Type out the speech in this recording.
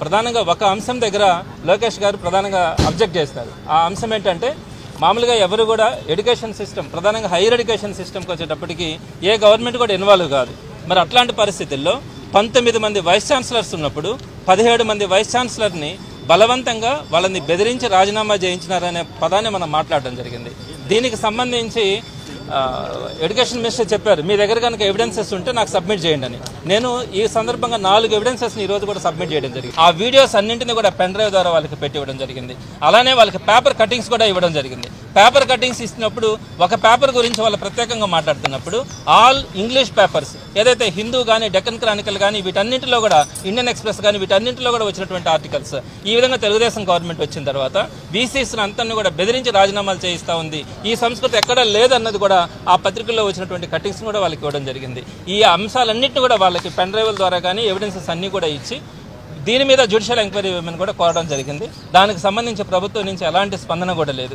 ప్రధానంగా ఒక అంశం దగ్గర లోకేష్ గారు ప్రధానంగా అబ్జెక్ట్ చేస్తారు. ఆ అంశం ఏంటంటే మామూలుగా ఎవరు కూడా ఎడ్యుకేషన్ సిస్టమ్, ప్రధానంగా హైయర్ ఎడ్యుకేషన్ సిస్టమ్కి వచ్చేటప్పటికి ఏ గవర్నమెంట్ కూడా ఇన్వాల్వ్ కాదు. మరి అట్లాంటి పరిస్థితుల్లో 19 మంది వైస్ ఛాన్సలర్స్ ఉన్నప్పుడు 17 మంది వైస్ ఛాన్సలర్ని బలవంతంగా వాళ్ళని బెదిరించి రాజీనామా చేయించినారనే పదాన్ని మనం మాట్లాడడం జరిగింది. దీనికి సంబంధించి ఎడ్యుకేషన్ మినిస్టర్ చెప్పారు, మీ దగ్గర కనుక ఎవిడెన్సెస్ ఉంటే నాకు సబ్మిట్ చేయండి అని. నేను ఈ సందర్భంగా 4 ఎవిడెన్సెస్ని ఈరోజు కూడా సబ్మిట్ చేయడం జరిగింది. ఆ వీడియోస్ అన్నింటినీ కూడా పెన్ డ్రైవ్ ద్వారా వాళ్ళకి పెట్టి ఇవ్వడం జరిగింది. అలానే వాళ్ళకి పేపర్ కటింగ్స్ కూడా ఇవ్వడం జరిగింది. పేపర్ కటింగ్స్ ఇచ్చినప్పుడు ఒక పేపర్ గురించి వాళ్ళు ప్రత్యేకంగా మాట్లాడుతున్నప్పుడు ఆల్ ఇంగ్లీష్ పేపర్స్ ఏదైతే హిందూ కానీ, డెక్కన్ క్రానికల్ కానీ, వీటన్నింటిలో కూడా, ఇండియన్ ఎక్స్ప్రెస్ కానీ, వీటన్నింటిలో కూడా వచ్చినటువంటి ఆర్టికల్స్ ఈ విధంగా తెలుగుదేశం గవర్నమెంట్ వచ్చిన తర్వాత బీసీస్ని అంతని కూడా బెదిరించి రాజీనామాలు చేయిస్తూ ఉంది. ఈ సంస్కృతి ఎక్కడ లేదన్నది కూడా ఆ పత్రికల్లో వచ్చినటువంటి కటింగ్స్ కూడా వాళ్ళకి ఇవ్వడం జరిగింది. ఈ అంశాలన్నింటినీ కూడా వాళ్ళకి పెన్ డ్రైవ్ల ద్వారా కానీ ఎవిడెన్సెస్ అన్నీ కూడా ఇచ్చి దీని మీద జ్యుడిషియల్ ఎంక్వైరీ కూడా కోరడం జరిగింది. దానికి సంబంధించి ప్రభుత్వం నుంచి ఎలాంటి స్పందన కూడా లేదు.